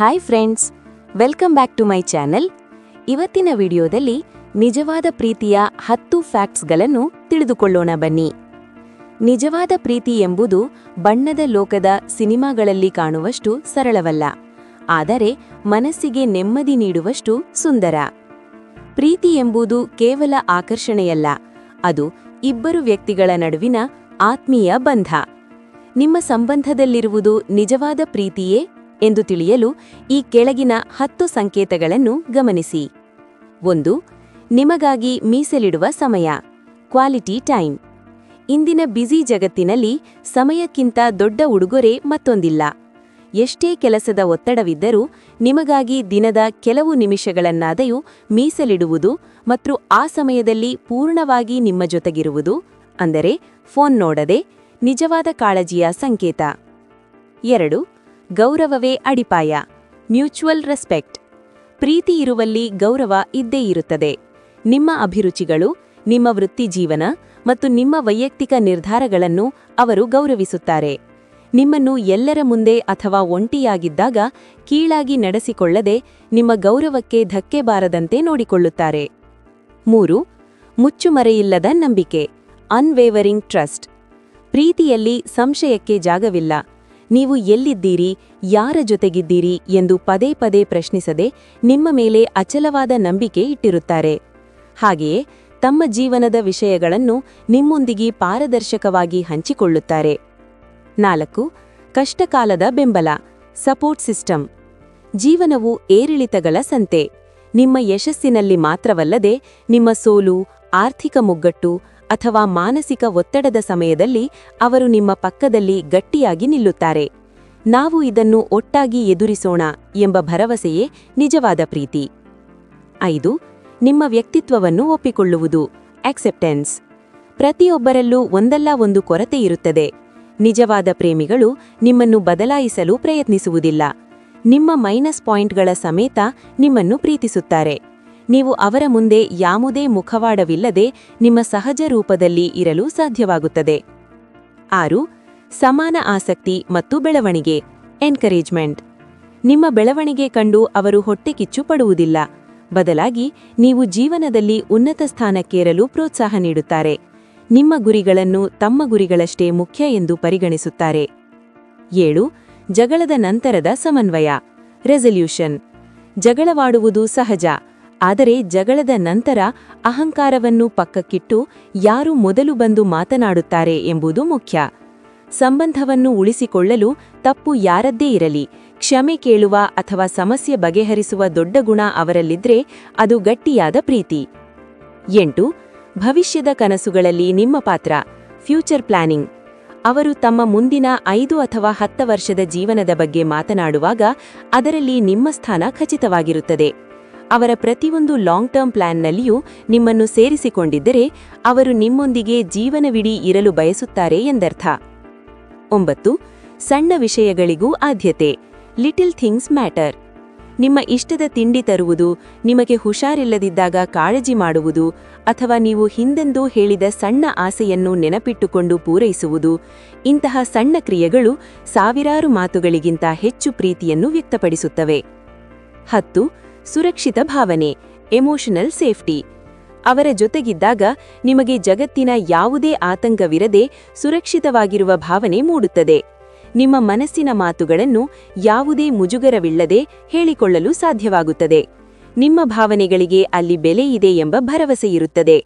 Hi friends, welcome back to my channel. ಇವತ್ತಿನ ವಿಡಿಯೋದಲ್ಲಿ ನಿಜವಾದ ಪ್ರೀತಿಯ 10 ಫ್ಯಾಕ್ಟ್ಸ್ಗಳನ್ನು ತಿಳಿದುಕೊಳ್ಳೋಣ ಬನ್ನಿ. ನಿಜವಾದ ಪ್ರೀತಿ ಎಂಬುದು ಬಣ್ಣದ ಲೋಕದ ಸಿನಿಮಾಗಳಲ್ಲಿ ಕಾಣುವಷ್ಟು ಸರಳವಲ್ಲ, ಆದರೆ ಮನಸ್ಸಿಗೆ ನೆಮ್ಮದಿ ನೀಡುವಷ್ಟು ಸುಂದರ. ಪ್ರೀತಿ ಎಂಬುದು ಕೇವಲ ಆಕರ್ಷಣೆಯಲ್ಲ, ಅದು ಇಬ್ಬರು ವ್ಯಕ್ತಿಗಳ ನಡುವಿನ ಆತ್ಮೀಯ ಬಂಧ. ನಿಮ್ಮ ಸಂಬಂಧದಲ್ಲಿರುವುದು ನಿಜವಾದ ಪ್ರೀತಿಯೇ ಎಂದು ತಿಳಿಯಲು ಈ ಕೆಳಗಿನ 10 ಸಂಕೇತಗಳನ್ನು ಗಮನಿಸಿ. 1. ನಿಮಗಾಗಿ ಮೀಸಲಿಡುವ ಸಮಯ, ಕ್ವಾಲಿಟಿ ಟೈಮ್. ಇಂದಿನ ಬ್ಯುಸಿ ಜಗತ್ತಿನಲ್ಲಿ ಸಮಯಕ್ಕಿಂತ ದೊಡ್ಡ ಉಡುಗೊರೆ ಮತ್ತೊಂದಿಲ್ಲ. ಎಷ್ಟೇ ಕೆಲಸದ ಒತ್ತಡವಿದ್ದರೂ ನಿಮಗಾಗಿ ದಿನದ ಕೆಲವು ನಿಮಿಷಗಳನ್ನಾದರೂ ಮೀಸಲಿಡುವುದು ಮತ್ತು ಆ ಸಮಯದಲ್ಲಿ ಪೂರ್ಣವಾಗಿ ನಿಮ್ಮ ಜೊತೆಗಿರುವುದು, ಅಂದರೆ ಫೋನ್ ನೋಡದೆ, ನಿಜವಾದ ಕಾಳಜಿಯ ಸಂಕೇತ. 2. ಗೌರವವೇ ಅಡಿಪಾಯ, ಮ್ಯೂಚುವಲ್ ರೆಸ್ಪೆಕ್ಟ್. ಪ್ರೀತಿ ಇರುವಲ್ಲಿ ಗೌರವ ಇದ್ದೇ ಇರುತ್ತದೆ. ನಿಮ್ಮ ಅಭಿರುಚಿಗಳು, ನಿಮ್ಮ ವೃತ್ತಿಜೀವನ ಮತ್ತು ನಿಮ್ಮ ವೈಯಕ್ತಿಕ ನಿರ್ಧಾರಗಳನ್ನು ಅವರು ಗೌರವಿಸುತ್ತಾರೆ. ನಿಮ್ಮನ್ನು ಎಲ್ಲರ ಮುಂದೆ ಅಥವಾ ಒಂಟಿಯಾಗಿದ್ದಾಗ ಕೀಳಾಗಿ ನಡೆಸಿಕೊಳ್ಳದೆ ನಿಮ್ಮ ಗೌರವಕ್ಕೆ ಧಕ್ಕೆ ಬಾರದಂತೆ ನೋಡಿಕೊಳ್ಳುತ್ತಾರೆ. 3. ಮುಚ್ಚುಮರೆಯಿಲ್ಲದ ನಂಬಿಕೆ, ಅನ್ವೇವರಿಂಗ್ ಟ್ರಸ್ಟ್. ಪ್ರೀತಿಯಲ್ಲಿ ಸಂಶಯಕ್ಕೆ ಜಾಗವಿಲ್ಲ. ನೀವು ಎಲ್ಲಿದ್ದೀರಿ, ಯಾರ ಜೊತೆಗಿದ್ದೀರಿ ಎಂದು ಪದೇ ಪದೇ ಪ್ರಶ್ನಿಸದೆ ನಿಮ್ಮ ಮೇಲೆ ಅಚಲವಾದ ನಂಬಿಕೆ ಇಟ್ಟಿರುತ್ತಾರೆ. ಹಾಗೆಯೇ ತಮ್ಮ ಜೀವನದ ವಿಷಯಗಳನ್ನು ನಿಮ್ಮೊಂದಿಗೆ ಪಾರದರ್ಶಕವಾಗಿ ಹಂಚಿಕೊಳ್ಳುತ್ತಾರೆ. 4. ಕಷ್ಟಕಾಲದ ಬೆಂಬಲ, ಸಪೋರ್ಟ್ ಸಿಸ್ಟಮ್. ಜೀವನವು ಏರಿಳಿತಗಳ ಸಂತೆ. ನಿಮ್ಮ ಯಶಸ್ಸಿನಲ್ಲಿ ಮಾತ್ರವಲ್ಲದೆ ನಿಮ್ಮ ಸೋಲು, ಆರ್ಥಿಕ ಮುಗ್ಗಟ್ಟು ಅಥವಾ ಮಾನಸಿಕ ಒತ್ತಡದ ಸಮಯದಲ್ಲಿ ಅವರು ನಿಮ್ಮ ಪಕ್ಕದಲ್ಲಿ ಗಟ್ಟಿಯಾಗಿ ನಿಲ್ಲುತ್ತಾರೆ. ನಾವು ಇದನ್ನು ಒಟ್ಟಾಗಿ ಎದುರಿಸೋಣ ಎಂಬ ಭರವಸೆಯೇ ನಿಜವಾದ ಪ್ರೀತಿ. 5. ನಿಮ್ಮ ವ್ಯಕ್ತಿತ್ವವನ್ನು ಒಪ್ಪಿಕೊಳ್ಳುವುದು, ಅಕ್ಸೆಪ್ಟೆನ್ಸ್. ಪ್ರತಿಯೊಬ್ಬರಲ್ಲೂ ಒಂದಲ್ಲ ಒಂದು ಕೊರತೆ ಇರುತ್ತದೆ. ನಿಜವಾದ ಪ್ರೇಮಿಗಳು ನಿಮ್ಮನ್ನು ಬದಲಾಯಿಸಲು ಪ್ರಯತ್ನಿಸುವುದಿಲ್ಲ. ನಿಮ್ಮ ಮೈನಸ್ ಪಾಯಿಂಟ್ಗಳ ಸಮೇತ ನಿಮ್ಮನ್ನು ಪ್ರೀತಿಸುತ್ತಾರೆ. ನೀವು ಅವರ ಮುಂದೆ ಯಾವುದೇ ಮುಖವಾಡವಿಲ್ಲದೆ ನಿಮ್ಮ ಸಹಜ ರೂಪದಲ್ಲಿ ಇರಲು ಸಾಧ್ಯವಾಗುತ್ತದೆ. 6. ಸಮಾನ ಆಸಕ್ತಿ ಮತ್ತು ಬೆಳವಣಿಗೆ, ಎನ್ಕರೇಜ್ಮೆಂಟ್. ನಿಮ್ಮ ಬೆಳವಣಿಗೆ ಕಂಡು ಅವರು ಹೊಟ್ಟೆಕಿಚ್ಚು ಪಡುವುದಿಲ್ಲ. ಬದಲಾಗಿ ನೀವು ಜೀವನದಲ್ಲಿ ಉನ್ನತ ಸ್ಥಾನಕ್ಕೇರಲು ಪ್ರೋತ್ಸಾಹ ನೀಡುತ್ತಾರೆ. ನಿಮ್ಮ ಗುರಿಗಳನ್ನು ತಮ್ಮ ಗುರಿಗಳಷ್ಟೇ ಮುಖ್ಯ ಎಂದು ಪರಿಗಣಿಸುತ್ತಾರೆ. 7. ಜಗಳದ ನಂತರದ ಸಮನ್ವಯ, ರೆಸಲ್ಯೂಷನ್. ಜಗಳವಾಡುವುದು ಸಹಜ, ಆದರೆ ಜಗಳದ ನಂತರ ಅಹಂಕಾರವನ್ನು ಪಕ್ಕಕ್ಕಿಟ್ಟು ಯಾರು ಮೊದಲು ಬಂದು ಮಾತನಾಡುತ್ತಾರೆ ಎಂಬುದು ಮುಖ್ಯ. ಸಂಬಂಧವನ್ನು ಉಳಿಸಿಕೊಳ್ಳಲು ತಪ್ಪು ಯಾರದ್ದೇ ಇರಲಿ, ಕ್ಷಮೆ ಕೇಳುವ ಅಥವಾ ಸಮಸ್ಯೆ ಬಗೆಹರಿಸುವ ದೊಡ್ಡ ಗುಣ ಅವರಲ್ಲಿದ್ರೆ ಅದು ಗಟ್ಟಿಯಾದ ಪ್ರೀತಿ. 8. ಭವಿಷ್ಯದ ಕನಸುಗಳಲ್ಲಿ ನಿಮ್ಮ ಪಾತ್ರ, ಫ್ಯೂಚರ್ ಪ್ಲಾನಿಂಗ್. ಅವರು ತಮ್ಮ ಮುಂದಿನ 5 ಅಥವಾ 10 ವರ್ಷದ ಜೀವನದ ಬಗ್ಗೆ ಮಾತನಾಡುವಾಗ ಅದರಲ್ಲಿ ನಿಮ್ಮ ಸ್ಥಾನ ಖಚಿತವಾಗಿರುತ್ತದೆ. ಅವರ ಪ್ರತಿಯೊಂದು ಲಾಂಗ್ ಟರ್ಮ್ ಪ್ಲಾನ್ನಲ್ಲಿಯೂ ನಿಮ್ಮನ್ನು ಸೇರಿಸಿಕೊಂಡಿದ್ದರೆ ಅವರು ನಿಮ್ಮೊಂದಿಗೆ ಜೀವನವಿಡೀ ಇರಲು ಬಯಸುತ್ತಾರೆ ಎಂದರ್ಥ. 9. ಸಣ್ಣ ವಿಷಯಗಳಿಗೂ ಆದ್ಯತೆ, ಲಿಟಲ್ ಥಿಂಗ್ಸ್ ಮ್ಯಾಟರ್. ನಿಮ್ಮ ಇಷ್ಟದ ತಿಂಡಿ ತರುವುದು, ನಿಮಗೆ ಹುಷಾರಿಲ್ಲದಿದ್ದಾಗ ಕಾಳಜಿ ಮಾಡುವುದು ಅಥವಾ ನೀವು ಹಿಂದೆಂದೂ ಹೇಳಿದ ಸಣ್ಣ ಆಸೆಯನ್ನು ನೆನಪಿಟ್ಟುಕೊಂಡು ಪೂರೈಸುವುದು, ಇಂತಹ ಸಣ್ಣ ಕ್ರಿಯೆಗಳು ಸಾವಿರಾರು ಮಾತುಗಳಿಗಿಂತ ಹೆಚ್ಚು ಪ್ರೀತಿಯನ್ನು ವ್ಯಕ್ತಪಡಿಸುತ್ತವೆ. 10. ಸುರಕ್ಷಿತ ಭಾವನೆ, ಎಮೋಷನಲ್ ಸೇಫ್ಟಿ. ಅವರ ಜೊತೆಗಿದ್ದಾಗ ನಿಮಗೆ ಜಗತ್ತಿನ ಯಾವುದೇ ಆತಂಕವಿರದೆ ಸುರಕ್ಷಿತವಾಗಿರುವ ಭಾವನೆ ಮೂಡುತ್ತದೆ. ನಿಮ್ಮ ಮನಸ್ಸಿನ ಮಾತುಗಳನ್ನು ಯಾವುದೇ ಮುಜುಗರವಿಲ್ಲದೆ ಹೇಳಿಕೊಳ್ಳಲು ಸಾಧ್ಯವಾಗುತ್ತದೆ. ನಿಮ್ಮ ಭಾವನೆಗಳಿಗೆ ಅಲ್ಲಿ ಬೆಲೆ ಇದೆ ಎಂಬ ಭರವಸೆಯಿರುತ್ತದೆ.